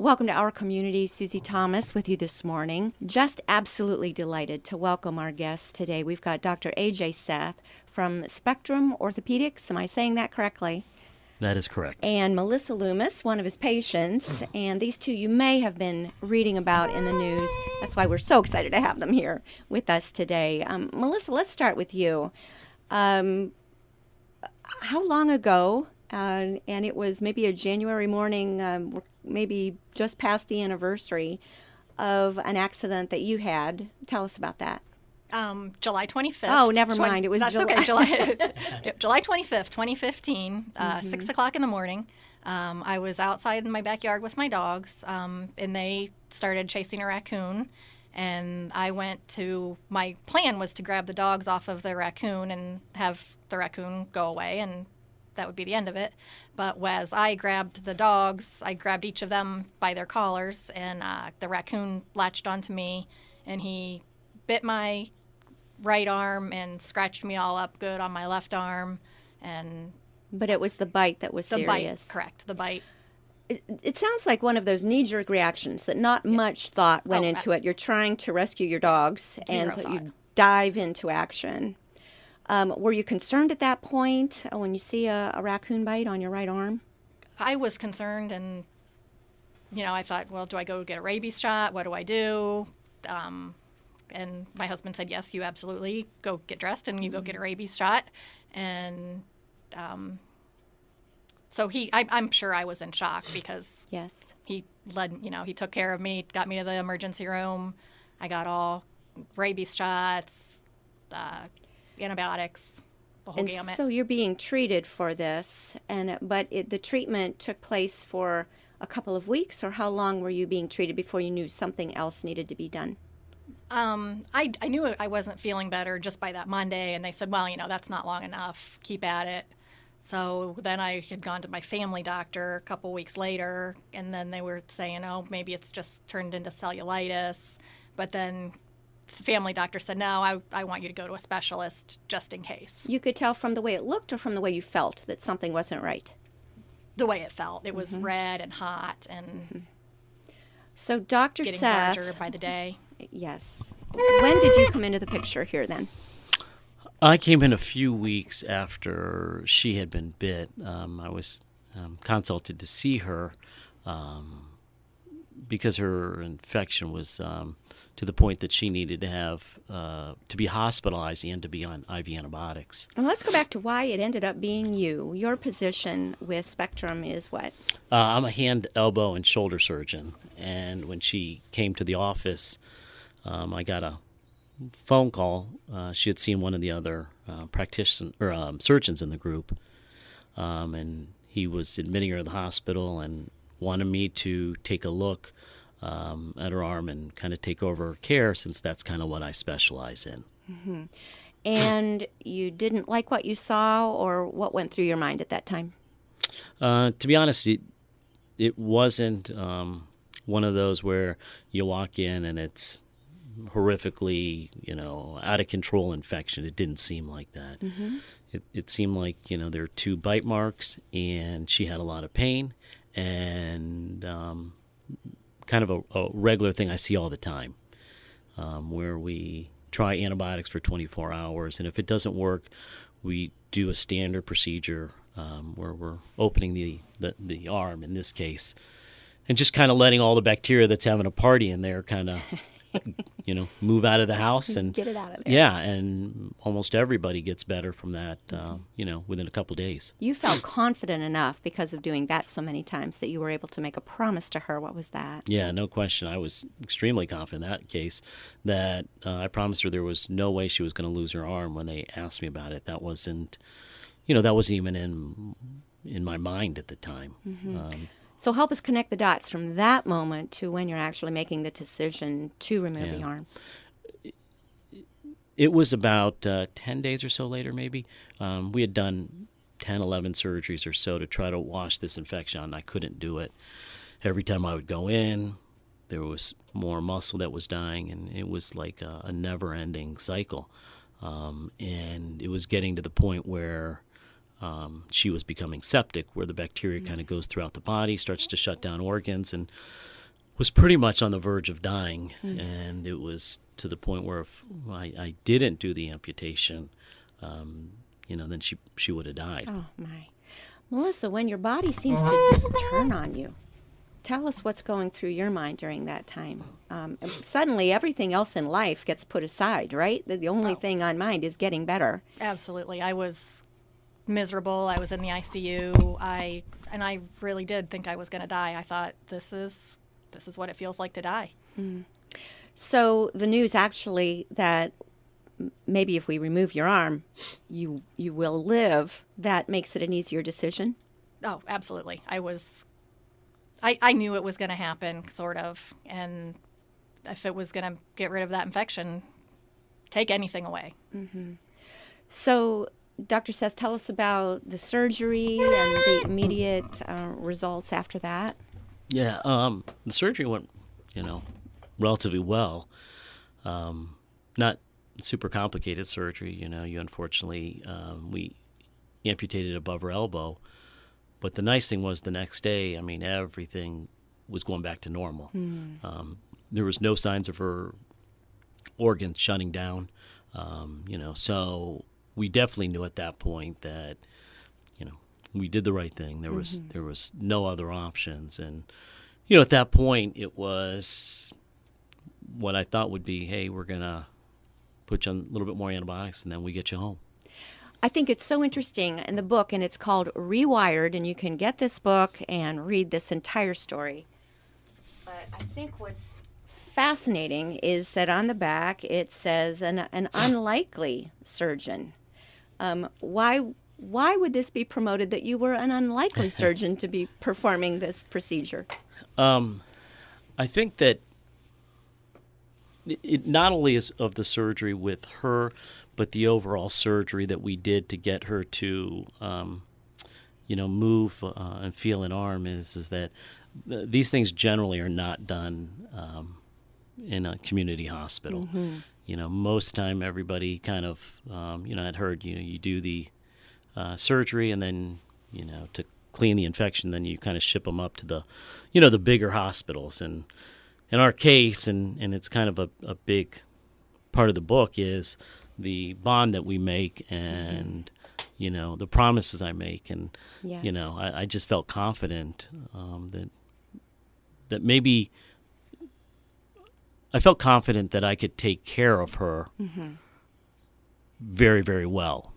Welcome to our community. Susie Thomas with you this morning. Just absolutely delighted to welcome our guests today. We've got Dr. A.J. Seth from Spectrum Orthopedics. Am I saying that correctly? That is correct. And Melissa Loomis, one of his patients. And these two you may have been reading about in the news. That's why we're so excited to have them here with us today. Melissa, let's start with you. How long ago, and it was maybe a January morning, maybe just past the anniversary of an accident that you had. Tell us about that. July 25th. Oh, never mind. It was That's July. Okay. July 25th, 2015, 6 o'clock in the morning. I was outside in my backyard with my dogs, and they started chasing a raccoon. And my plan was to grab the dogs off of the raccoon and have the raccoon go away, and that would be the end of it. But as I grabbed the dogs, I grabbed each of them by their collars, and the raccoon latched onto me, and he bit my right arm and scratched me all up good on my left arm. But it was the bite that was serious. The bite, correct, the bite. It sounds like one of those knee-jerk reactions that not much thought went into it. You're trying to rescue your dogs, and so you dive into action. Were you concerned at that point when you see a raccoon bite on your right arm? I was concerned, and, I thought, well, do I go get a rabies shot? What do I do? And my husband said, yes, you absolutely go get dressed and you go get a rabies shot. And so I'm sure I was in shock because yes, he he took care of me, got me to the emergency room. I got all rabies shots, antibiotics, the whole gamut. So you're being treated for this, but the treatment took place for a couple of weeks, or how long were you being treated before you knew something else needed to be done? I knew I wasn't feeling better just by that Monday, and they said, well, that's not long enough. Keep at it. So then I had gone to my family doctor a couple weeks later, and then they were saying, oh, maybe it's just turned into cellulitis. But then the family doctor said, no, I want you to go to a specialist just in case. You could tell from the way it looked or from the way you felt that something wasn't right? The way it felt. It was red and hot and So Dr. getting Seth, larger by the day. Yes. When did you come into the picture here then? I came in a few weeks after she had been bit. I was consulted to see her because her infection was to the point that she needed to have to be hospitalized and to be on IV antibiotics. And let's go back to why it ended up being you. Your position with Spectrum is what? I'm a hand, elbow, and shoulder surgeon. And when she came to the office, I got a phone call. She had seen one of the other surgeons in the group, and he was admitting her to the hospital and wanted me to take a look at her arm and kind of take over her care, since that's kind of what I specialize in. Mm-hmm. And you didn't like what you saw, or what went through your mind at that time? To be honest, it wasn't one of those where you walk in and it's horrifically, out of control infection. It didn't seem like that. Mm-hmm. It seemed like, there were 2 bite marks, and she had a lot of pain, and kind of a regular thing I see all the time, where we try antibiotics for 24 hours, and if it doesn't work, we do a standard procedure where we're opening the arm in this case, and just kind of letting all the bacteria that's having a party in there kind of move out of the house and get it out of there. Yeah, and almost everybody gets better from that, within a couple days. You felt confident enough because of doing that so many times that you were able to make a promise to her. What was that? Yeah, no question. I was extremely confident in that case that I promised her there was no way she was going to lose her arm when they asked me about it. That wasn't, that wasn't even in my mind at the time. Mm-hmm. So help us connect the dots from that moment to when you're actually making the decision to remove the arm. It was about 10 days or so later, maybe. We had done 10, 11 surgeries or so to try to wash this infection out, and I couldn't do it. Every time I would go in, there was more muscle that was dying, and it was like a never-ending cycle. And it was getting to the point where she was becoming septic, where the bacteria kind of goes throughout the body, starts to shut down organs, and was pretty much on the verge of dying. And it was to the point where if I didn't do the amputation, then she would have died. Oh, my. Melissa, when your body seems to just turn on you, tell us what's going through your mind during that time. Suddenly, everything else in life gets put aside, right? The only thing on mind is getting better. Absolutely. I was miserable. I was in the ICU. I really did think I was going to die. I thought, this is what it feels like to die. So the news actually that maybe if we remove your arm, you will live, that makes it an easier decision? Oh, absolutely. I knew it was going to happen, sort of. And if it was going to get rid of that infection, take anything away. So, Dr. Seth, tell us about the surgery and the immediate results after that. Yeah, the surgery went, relatively well. Not super complicated surgery. You unfortunately, we amputated above her elbow. But the nice thing was the next day, everything was going back to normal. There was no signs of her organs shutting down. So we definitely knew at that point that, we did the right thing. There was no other options. And, at that point, it was what I thought would be, hey, we're going to put you on a little bit more antibiotics, and then we get you home. I think it's so interesting in the book, and it's called Rewired, and you can get this book and read this entire story. But I think what's fascinating is that on the back it says an unlikely surgeon. Why would this be promoted that you were an unlikely surgeon to be performing this procedure? I think that it not only is of the surgery with her, but the overall surgery that we did to get her to, move and feel an arm is that these things generally are not done in a community hospital. Most time everybody kind of, I'd heard, you do the surgery and then, to clean the infection, then you kind of ship them up to the, the bigger hospitals. And in our case, and it's kind of a big part of the book, is the bond that we make and, the promises I make. And, Yes. I just felt confident that maybe I felt confident that I could take care of her very, very well.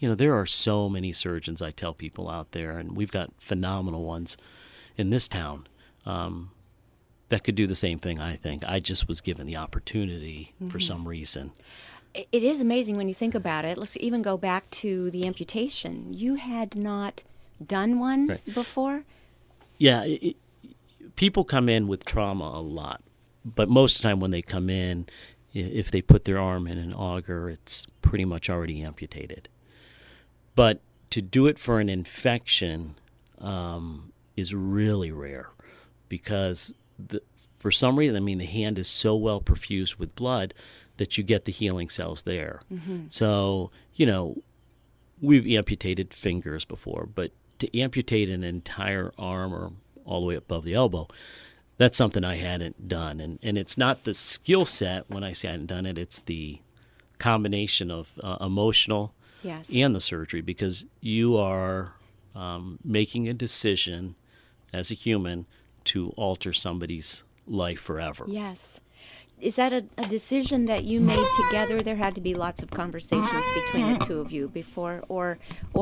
There are so many surgeons, I tell people out there, and we've got phenomenal ones in this town that could do the same thing, I think. I just was given the opportunity for some reason. It is amazing when you think about it. Let's even go back to the amputation. You had not done one before? Yeah, people come in with trauma a lot, but most of the time when they come in, if they put their arm in an auger, it's pretty much already amputated. But to do it for an infection is really rare because for some reason, the hand is so well perfused with blood that you get the healing cells there. So, we've amputated fingers before, but to amputate an entire arm or all the way above the elbow, that's something I hadn't done. And it's not the skill set when I say I hadn't done it, it's the combination of emotional and the surgery, because you are making a decision as a human to alter somebody's life forever. Yes. Is that a decision that you made together? There had to be lots of conversations between the two of you before, or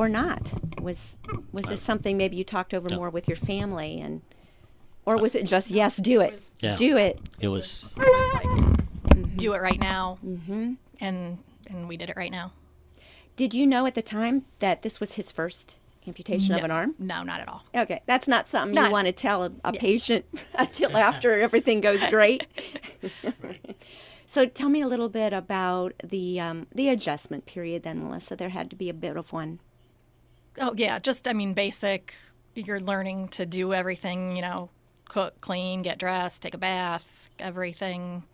not? Was this something maybe you talked over more with your family, or was it just yes, do it, do it? It was like, do it right now, and we did it right now. Did you know at the time that this was his first amputation of an arm? No, not at all. Okay, that's not something you want to tell a patient until after everything goes great. So tell me a little bit about the adjustment period then, Melissa. There had to be a bit of one. Oh, yeah, just, basic. You're learning to do everything, cook, clean, get dressed, take a bath, everything.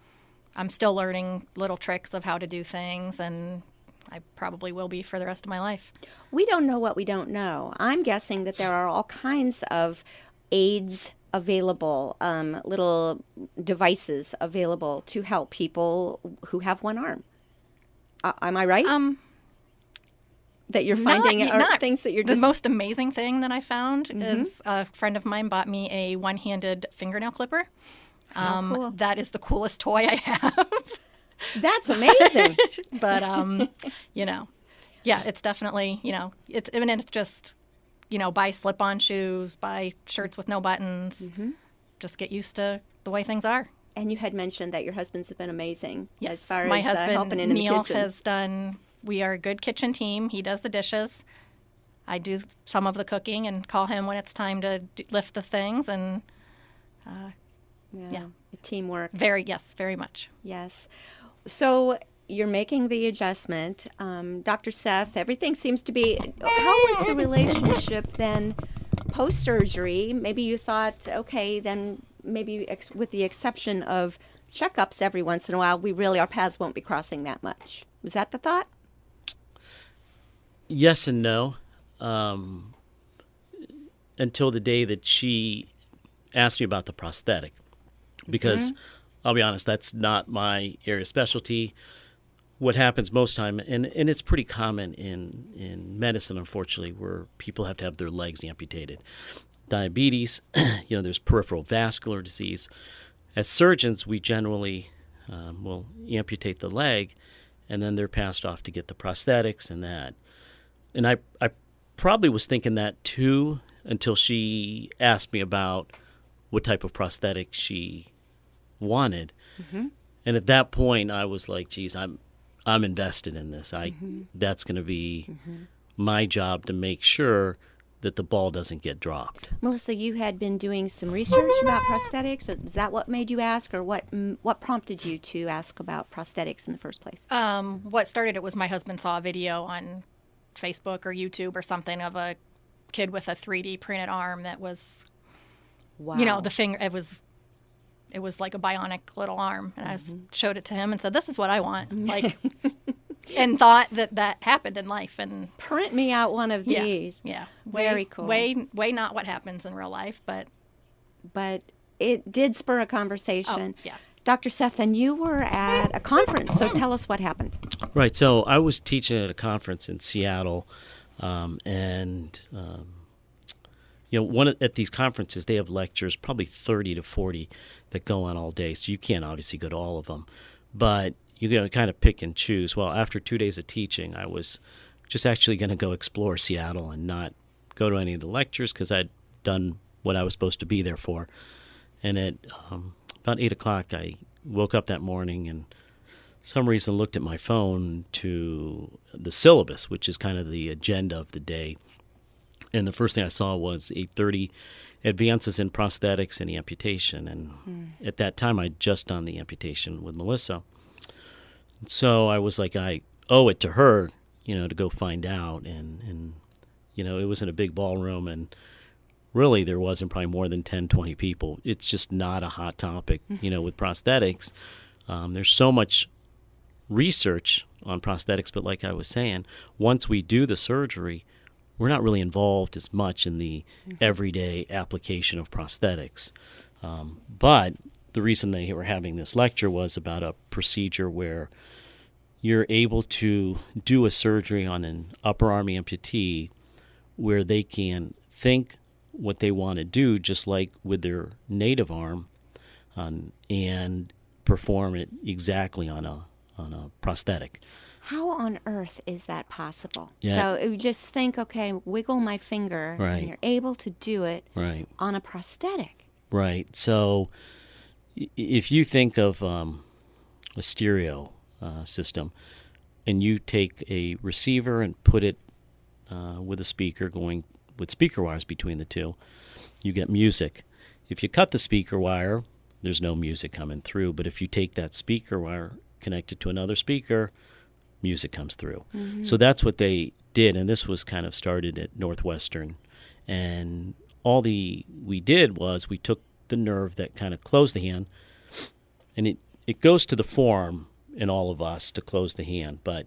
I'm still learning little tricks of how to do things and I probably will be for the rest of my life. We don't know what we don't know. I'm guessing that there are all kinds of aids available, little devices available to help people who have one arm. Am I right? That you're finding things that you're The just... most amazing thing that I found is a friend of mine bought me a one-handed fingernail clipper. How cool. That is the coolest toy I have. That's amazing. But yeah, it's definitely, it's just, buy slip-on shoes, buy shirts with no buttons, just get used to the way things are. And you had mentioned that your husband's been amazing Yes, as far my as husband helping in the Neil kitchen. has done. We are a good kitchen team. He does the dishes. I do some of the cooking and call him when it's time to lift the things. And yeah. Teamwork. very much. Yes. So you're making the adjustment. Dr. Seth, everything seems to be... How was the relationship then post-surgery? Maybe you thought, okay, then maybe with the exception of checkups every once in a while, our paths won't be crossing that much. Was that the thought? Yes and no. Until the day that she asked me about the prosthetic. Because I'll be honest, that's not my area of specialty. What happens most time, and it's pretty common in medicine, unfortunately, where people have to have their legs amputated. Diabetes, there's peripheral vascular disease. As surgeons, we generally will amputate the leg, and then they're passed off to get the prosthetics and that. And I probably was thinking that too until she asked me about what type of prosthetic she wanted. And at that point, I was like, geez, I'm invested in this. That's going to be my job to make sure that the ball doesn't get dropped. Melissa, you had been doing some research about prosthetics. Is that what made you ask, or what prompted you to ask about prosthetics in the first place? What started it was my husband saw a video on Facebook or YouTube or something of a kid with a 3D printed arm that was, Wow. the finger, it was like a bionic little arm. And I showed it to him and said, this is what I want. And thought that happened in life. And Print me out one of these. yeah. Very cool. Way not what happens in real life, but it did spur a conversation. Oh, yeah. Dr. Seth, and you were at a conference, so tell us what happened. Right. So I was teaching at a conference in Seattle, at these conferences, they have lectures, probably 30 to 40 that go on all day. So you can't obviously go to all of them, but you're going to kind of pick and choose. Well, after 2 days of teaching, I was just actually going to go explore Seattle and not go to any of the lectures because I'd done what I was supposed to be there for. And at about 8 o'clock, I woke up that morning and some reason looked at my phone to the syllabus, which is kind of the agenda of the day. And the first thing I saw was 8:30, advances in prosthetics and amputation. And at that time, I'd just done the amputation with Melissa. So I was like, I owe it to her, to go find out. And it was in a big ballroom, and really there wasn't probably more than 10, 20 people. It's just not a hot topic, with prosthetics. There's so much research on prosthetics, but like I was saying, once we do the surgery, we're not really involved as much in the everyday application of prosthetics. But the reason they were having this lecture was about a procedure where you're able to do a surgery on an upper arm amputee where they can think what they want to do, just like with their native arm, and perform it exactly on a prosthetic. How on earth is that possible? Yeah. So you just think, okay, wiggle my finger, Right. and you're able to do it Right. on a prosthetic. Right. So if you think of a stereo system and you take a receiver and put it with a speaker going with speaker wires between the two, you get music. If you cut the speaker wire, there's no music coming through. But if you take that speaker wire, connect it to another speaker, music comes through. So that's what they did, and this was kind of started at Northwestern. And we did was we took the nerve that kind of closed the hand, and it goes to the forearm in all of us to close the hand. But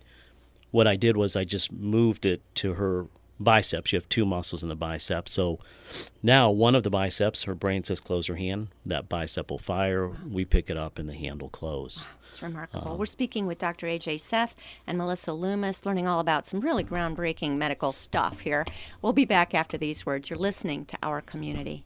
what I did was I just moved it to her biceps. You have two muscles in the bicep. So now one of the biceps, her brain says close her hand. That bicep will fire. We pick it up and the hand will close. It's remarkable. We're speaking with Dr. A.J. Seth and Melissa Loomis, learning all about some really groundbreaking medical stuff here. We'll be back after these words. You're listening to Our Community.